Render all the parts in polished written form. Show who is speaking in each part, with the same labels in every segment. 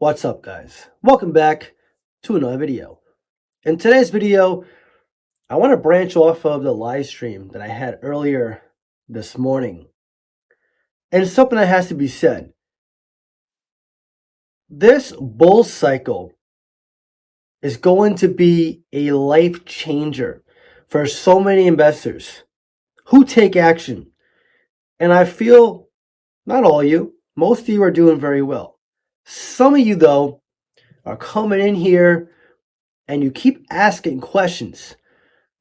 Speaker 1: What's up, guys? Welcome back to another video. In today's video, I want to branch off of the live stream that I had earlier this morning. And something that has to be said. This bull cycle is going to be a life changer for so many investors who take action. And I feel not all of you, most of you are doing very well. Some of you, though, are coming in here and you keep asking questions,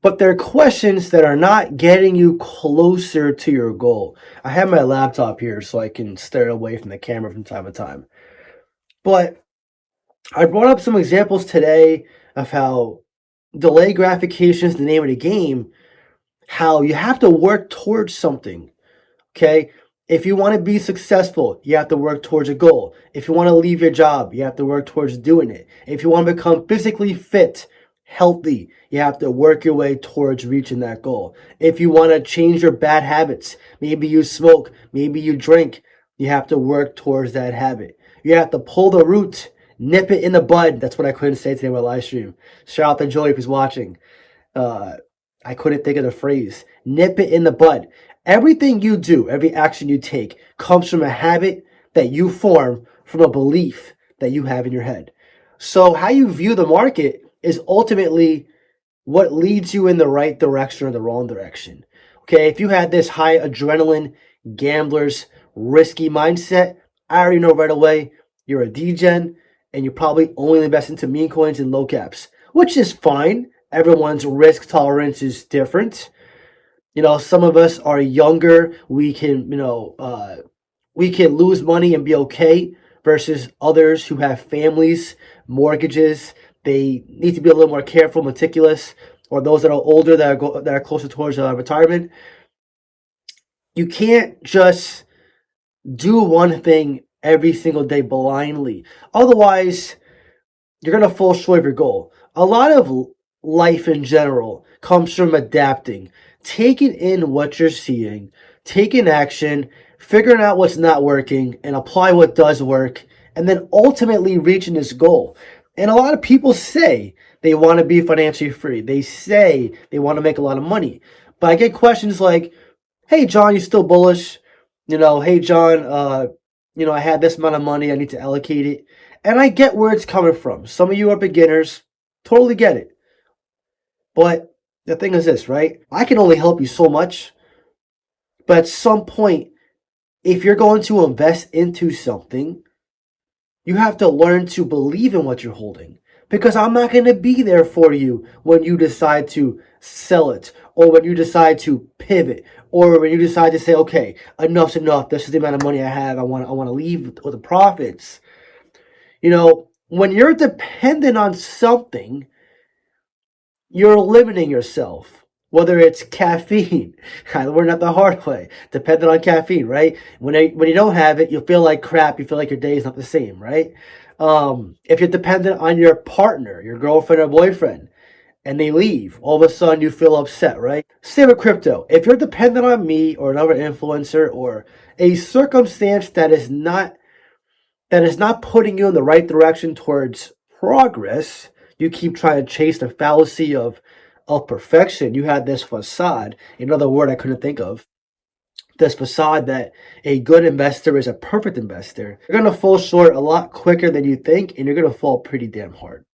Speaker 1: but they're questions that are not getting you closer to your goal. I have my laptop here so I can stare away from the camera from time to time. But I brought up some examples today of how delay gratification is the name of the game, how you have to work towards something, okay? If you want to be successful, you have to work towards a goal. If you want to leave your job, you have to work towards doing it. If you want to become physically fit, healthy, you have to work your way towards reaching that goal. If you want to change your bad habits, maybe you smoke, maybe you drink, you have to work towards that habit. You have to pull the root, nip it in the bud. That's what I couldn't say today on my live stream. Shout out to Joey if he's watching. I couldn't think of the phrase. Nip it in the bud. Everything you do, every action you take, comes from a habit that you form from a belief that you have in your head. So how you view the market is ultimately what leads you in the right direction or the wrong direction. Okay, if you had this high adrenaline, gambler's, risky mindset, I already know right away you're a degen and you're probably only invest into meme coins and low caps, which is fine. Everyone's risk tolerance is different. You know, some of us are younger. We can, we can lose money and be okay versus others who have families, mortgages. They need to be a little more careful, meticulous, or those that are older that are closer towards retirement. You can't just do one thing every single day blindly. Otherwise, you're going to fall short of your goal. A lot of life in general comes from adapting, taking in what you're seeing, taking action, figuring out what's not working, and apply what does work, and then ultimately reaching this goal. And a lot of people say they want to be financially free. They say they want to make a lot of money. But I get questions like, hey, John, you still bullish? Hey, John, I had this amount of money. I need to allocate it. And I get where it's coming from. Some of you are beginners. Totally get it. But the thing is this, right? I can only help you so much. But at some point, if you're going to invest into something, you have to learn to believe in what you're holding. Because I'm not going to be there for you when you decide to sell it, or when you decide to pivot, or when you decide to say, okay, enough's enough. This is the amount of money I have. I want to leave with the profits. When you're dependent on something, you're limiting yourself. Whether it's caffeine, I learned that the hard way. Dependent on caffeine, right? When you don't have it, you feel like crap. You feel like your day is not the same, right? If you're dependent on your partner, your girlfriend or boyfriend, and they leave, all of a sudden you feel upset, right? Same with crypto. If you're dependent on me or another influencer or a circumstance that is not putting you in the right direction towards progress, you keep trying to chase the fallacy of perfection. You had this facade, another word I couldn't think of, this facade that a good investor is a perfect investor. You're going to fall short a lot quicker than you think, and you're going to fall pretty damn hard.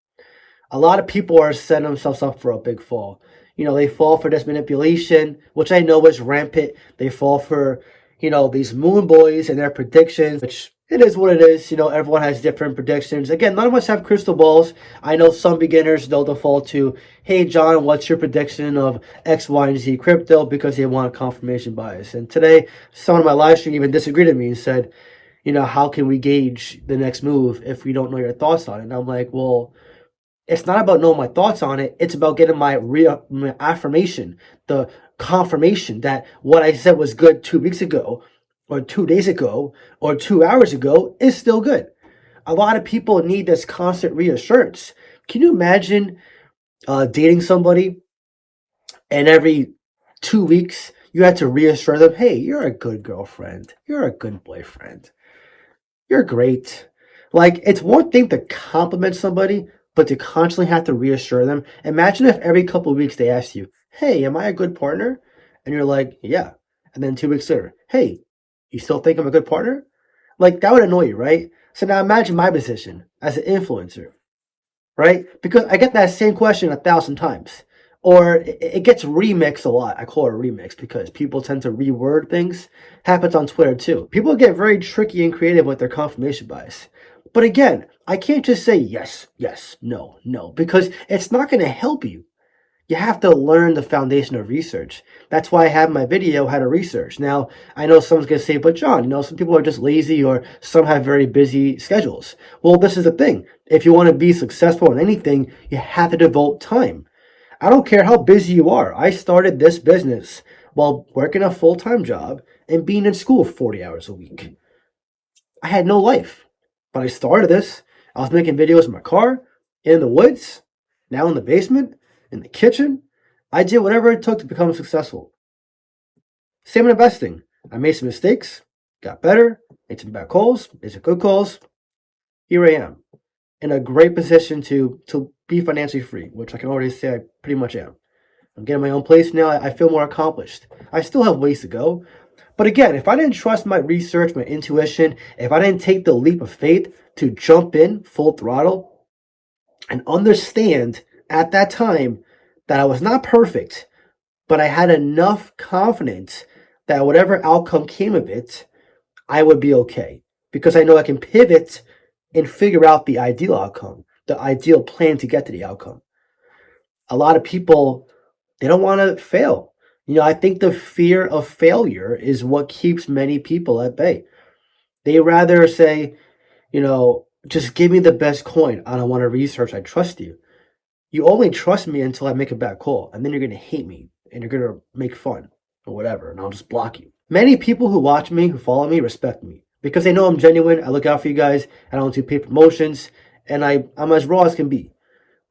Speaker 1: A lot of people are setting themselves up for a big fall. They fall for this manipulation, which I know is rampant. They fall for, these moon boys and their predictions, which it is what it is. Everyone has different predictions. Again, none of us have crystal balls. I know some beginners, they'll default to, hey, John, what's your prediction of X, Y, and Z crypto? Because they want confirmation bias. And today, someone on my live stream even disagreed with me and said, how can we gauge the next move if we don't know your thoughts on it? And I'm like, well, it's not about knowing my thoughts on it. It's about getting my affirmation, the confirmation that what I said was good 2 weeks ago, or 2 days ago, or 2 hours ago is still good. A lot of people need this constant reassurance. Can you imagine dating somebody and every 2 weeks you had to reassure them, hey, you're a good girlfriend. You're a good boyfriend. You're great. Like, it's one thing to compliment somebody, but to constantly have to reassure them. Imagine if every couple of weeks they ask you, "Hey, am I a good partner?" And you're like, "Yeah." And then 2 weeks later, "Hey, you still think I'm a good partner?" Like, that would annoy you, right? So now imagine my position as an influencer, right? Because I get that same question 1,000 times. Or it gets remixed a lot. I call it a remix because people tend to reword things. Happens on Twitter too. People get very tricky and creative with their confirmation bias. But again, I can't just say yes, yes, no, no, because it's not going to help you. You have to learn the foundation of research. That's why I have my video how to research. Now, I know someone's going to say, but John, some people are just lazy or some have very busy schedules. Well, this is the thing. If you want to be successful in anything, you have to devote time. I don't care how busy you are. I started this business while working a full-time job and being in school 40 hours a week. I had no life, but I started this. I was making videos in my car, in the woods, now in the basement, in the kitchen. I did whatever it took to become successful. Same in investing. I made some mistakes, got better, made some bad calls, made some good calls. Here I am in a great position to be financially free, which I can already say I pretty much am. I'm getting my own place now. I feel more accomplished. I still have ways to go. But again, if I didn't trust my research, my intuition, if I didn't take the leap of faith to jump in full throttle and understand at that time that I was not perfect, but I had enough confidence that whatever outcome came of it, I would be okay. Because I know I can pivot and figure out the ideal outcome, the ideal plan to get to the outcome. A lot of people, they don't want to fail. I think the fear of failure is what keeps many people at bay. They rather say, just give me the best coin. I don't want to research. I trust you. You only trust me until I make a bad call, and then you're going to hate me and you're going to make fun or whatever, and I'll just block you. Many people who watch me, who follow me, respect me because they know I'm genuine. I look out for you guys. I don't do paid promotions, and I'm as raw as can be.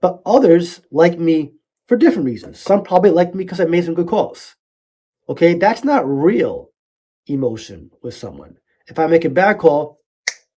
Speaker 1: But others like me for different reasons. Some probably like me because I made some good calls. Okay, that's not real emotion with someone. If I make a bad call,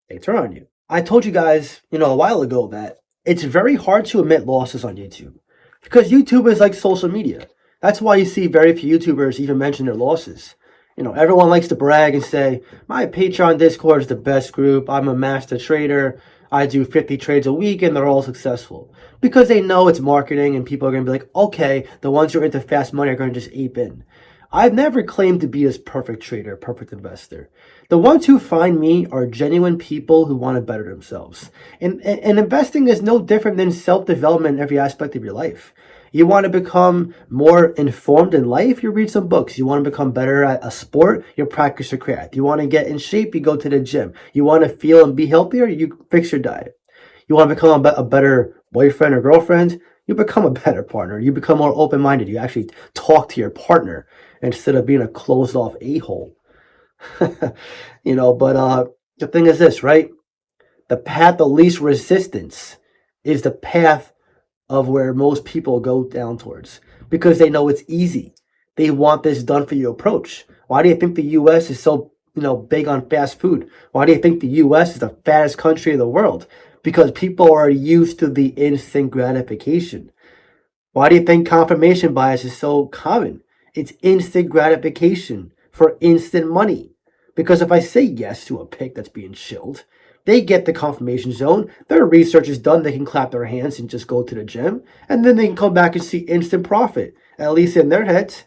Speaker 1: they turn on you. I told you guys, a while ago that it's very hard to admit losses on YouTube because YouTube is like social media. That's why you see very few YouTubers even mention their losses. Everyone likes to brag and say, my Patreon Discord is the best group. I'm a master trader. I do 50 trades a week and they're all successful. Because they know it's marketing and people are going to be like, okay, the ones who are into fast money are going to just ape in. I've never claimed to be this perfect trader, perfect investor. The ones who find me are genuine people who want to better themselves. And investing is no different than self-development in every aspect of your life. You want to become more informed in life, you read some books. You want to become better at a sport, you practice your craft. You want to get in shape, you go to the gym. You want to feel and be healthier, you fix your diet. You want to become a better boyfriend or girlfriend, you become a better partner. You become more open-minded. You actually talk to your partner instead of being a closed-off a-hole. But the thing is this, right? The path of least resistance is the path of where most people go down towards because they know it's easy. They want this done for you approach. Why do you think the U.S. is so, big on fast food? Why do you think the U.S. is the fattest country in the world? Because people are used to the instant gratification. Why do you think confirmation bias is so common? It's instant gratification for instant money. Because if I say yes to a pick that's being chilled, they get the confirmation zone, their research is done, they can clap their hands and just go to the gym, and then they can come back and see instant profit, at least in their heads.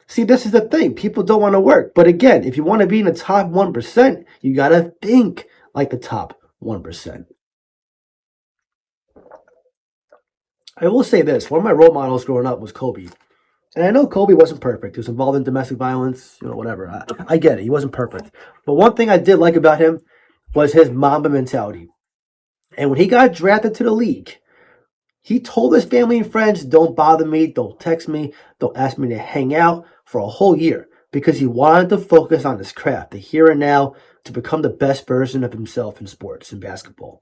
Speaker 1: See, this is the thing. People don't want to work. But again, if you want to be in the top 1%, you got to think like the top 1%. I will say this. One of my role models growing up was Kobe. And I know Kobe wasn't perfect. He was involved in domestic violence, whatever. I get it. He wasn't perfect. But one thing I did like about him was his Mamba mentality. And when he got drafted to the league, he told his family and friends, don't bother me, don't text me, don't ask me to hang out for a whole year because he wanted to focus on his craft, the here and now, to become the best version of himself in sports and basketball,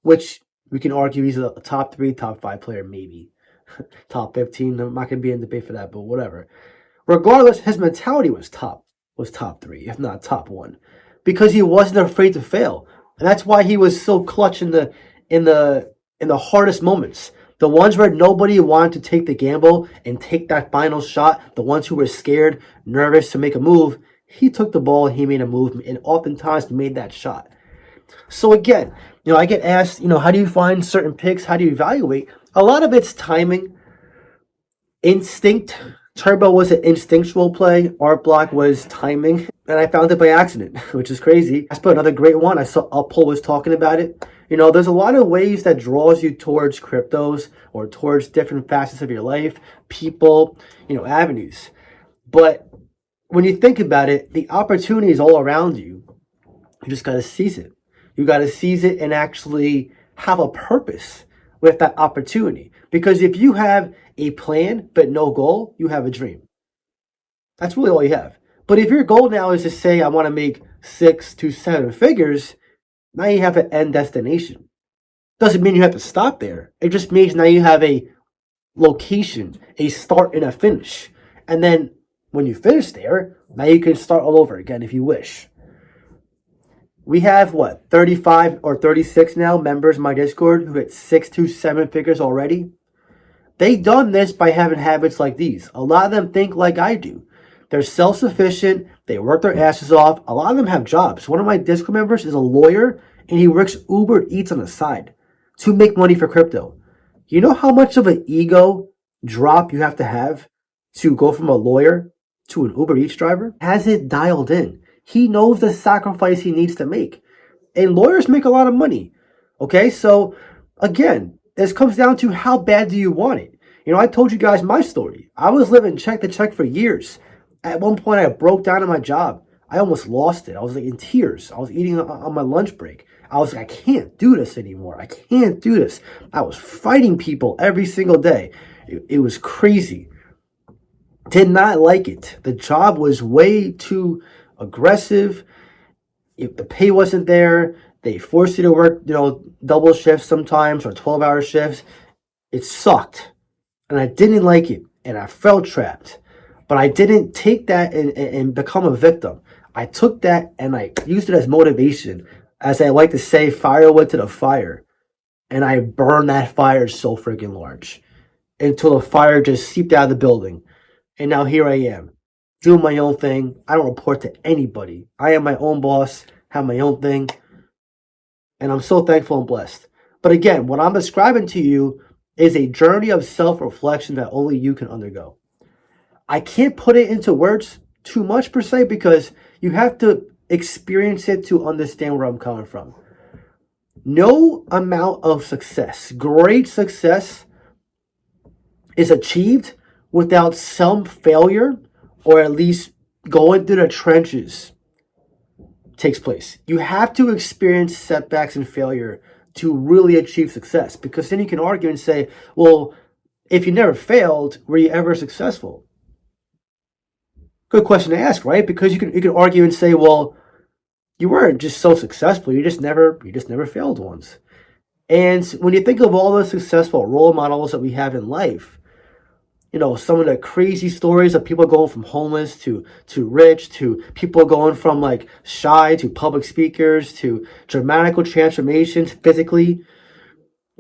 Speaker 1: which we can argue he's a top 3, top 5 player, maybe. Top 15, I'm not going to be in debate for that, but whatever. Regardless, his mentality was top 3, if not top 1, because he wasn't afraid to fail. And that's why he was so clutch in the in the hardest moments. The ones where nobody wanted to take the gamble and take that final shot, the ones who were scared, nervous to make a move, he took the ball, he made a move, and oftentimes made that shot. So again, I get asked, how do you find certain picks? How do you evaluate? A lot of it's timing, instinct. Turbo was an instinctual play. Art block was timing. And I found it by accident, which is crazy. That's but another great one. I saw Uppull was talking about it. There's a lot of ways that draws you towards cryptos or towards different facets of your life, people, avenues. But when you think about it, the opportunity is all around you. You just got to seize it. You got to seize it and actually have a purpose with that opportunity. Because if you have a plan but no goal, you have a dream. That's really all you have. But if your goal now is to say, I want to make 6 to 7 figures, now you have an end destination. Doesn't mean you have to stop there. It just means now you have a location, a start and a finish. And then when you finish there, now you can start all over again if you wish. We have 35 or 36 now members in my Discord who hit 6 to 7 figures already. They done this by having habits like these. A lot of them think like I do. They're self-sufficient. They work their asses off. A lot of them have jobs. One of my Discord members is a lawyer, and he works Uber Eats on the side to make money for crypto. You know how much of an ego drop you have to go from a lawyer to an Uber Eats driver? Has it dialed in. He knows the sacrifice he needs to make. And lawyers make a lot of money. Okay, so again, this comes down to how bad do you want it? I told you guys my story. I was living check to check for years. At one point, I broke down in my job. I almost lost it. I was in tears. I was eating on my lunch break. I was like, I can't do this anymore. I can't do this. I was fighting people every single day. It was crazy. Did not like it. The job was way too aggressive. If the pay wasn't there, they forced you to work, double shifts sometimes or 12-hour shifts. It sucked. And I didn't like it. And I felt trapped. But I didn't take that and become a victim. I took that and I used it as motivation. As I like to say, firewood to the fire. And I burned that fire so freaking large. Until the fire just seeped out of the building. And now here I am. Doing my own thing. I don't report to anybody. I am my own boss. Have my own thing. And I'm so thankful and blessed. But again, what I'm describing to you is a journey of self-reflection that only you can undergo. I can't put it into words too much per se because you have to experience it to understand where I'm coming from. No amount of success, great success, is achieved without some failure or at least going through the trenches takes place. You have to experience setbacks and failure to really achieve success, because then you can argue and say, well, if you never failed, were you ever successful? Good question to ask, right? Because you can argue and say, well, you weren't just so successful, you just never failed once. And when you think of all the successful role models that we have in life, some of the crazy stories of people going from homeless to rich, to people going from like shy to public speakers, to dramatical transformations physically,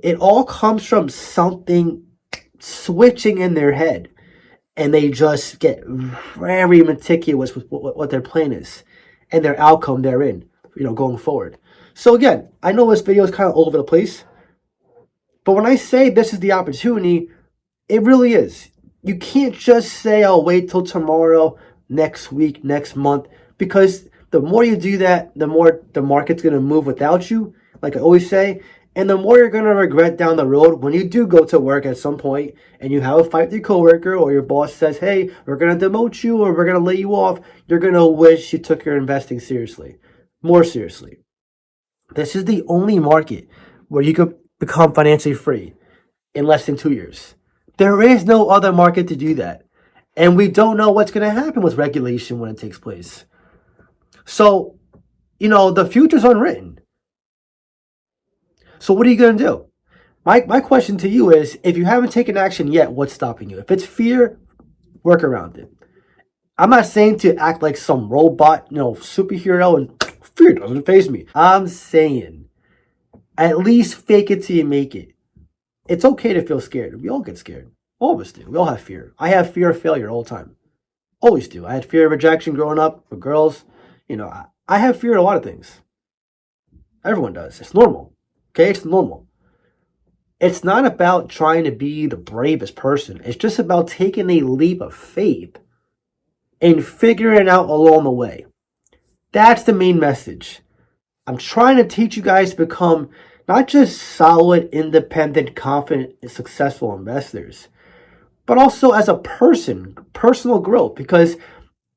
Speaker 1: it all comes from something switching in their head. And they just get very meticulous with what their plan is and their outcome therein, going forward. So again, I know this video is kind of all over the place, but when I say this is the opportunity, it really is. You can't just say, I'll wait till tomorrow, next week, next month, because the more you do that, the more the market's going to move without you, like I always say, and the more you're going to regret down the road when you do go to work at some point and you have a fight with your coworker or your boss says, hey, we're going to demote you or we're going to lay you off. You're going to wish you took your investing seriously, more seriously. This is the only market where you could become financially free in less than 2 years. There is no other market to do that. And we don't know what's going to happen with regulation when it takes place. So, the future's unwritten. So what are you going to do? My question to you is, if you haven't taken action yet, what's stopping you? If it's fear, work around it. I'm not saying to act like some robot, superhero and Fear doesn't faze me. I'm saying, at least fake it till you make it. It's okay to feel scared. We all get scared. All of us do. We all have fear. I have fear of failure all the time. Always do. I had fear of rejection growing up with girls. I have fear of a lot of things. Everyone does. It's normal. Okay? It's normal. It's not about trying to be the bravest person. It's just about taking a leap of faith and figuring it out along the way. That's the main message. I'm trying to teach you guys to become not just solid, independent, confident, and successful investors, but also as a person, personal growth, because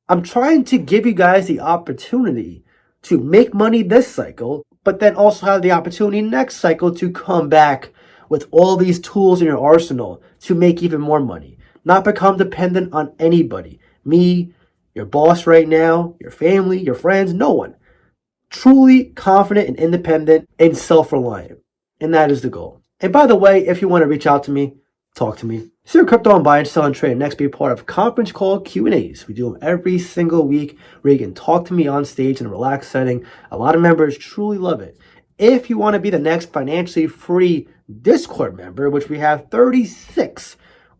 Speaker 1: I'm trying to give you guys the opportunity to make money this cycle, but then also have the opportunity next cycle to come back with all these tools in your arsenal to make even more money. Not become dependent on anybody. Me, your boss right now, your family, your friends, no one. Truly confident and independent and self-reliant. And that is the goal. And by the way, if you want to reach out to me, talk to me. Zero crypto and buy and sell and trade. Next, be a part of conference call Q&As. We do them every single week where you can talk to me on stage in a relaxed setting. A lot of members truly love it. If you want to be the next financially free Discord member, which we have 36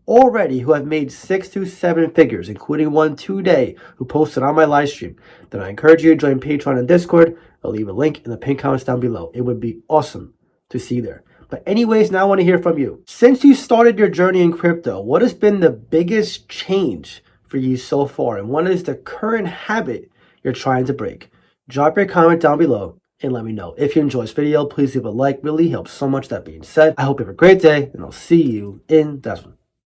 Speaker 1: already who have made 6 to 7 figures, including one today who posted on my live stream, then I encourage you to join Patreon and Discord. I'll leave a link in the pinned comments down below. It would be awesome to see you there. But anyways, now I want to hear from you. Since you started your journey in crypto, what has been the biggest change for you so far? And what is the current habit you're trying to break? Drop your comment down below and let me know. If you enjoyed this video, please leave a like. Really helps so much. That being said, I hope you have a great day, and I'll see you in that one.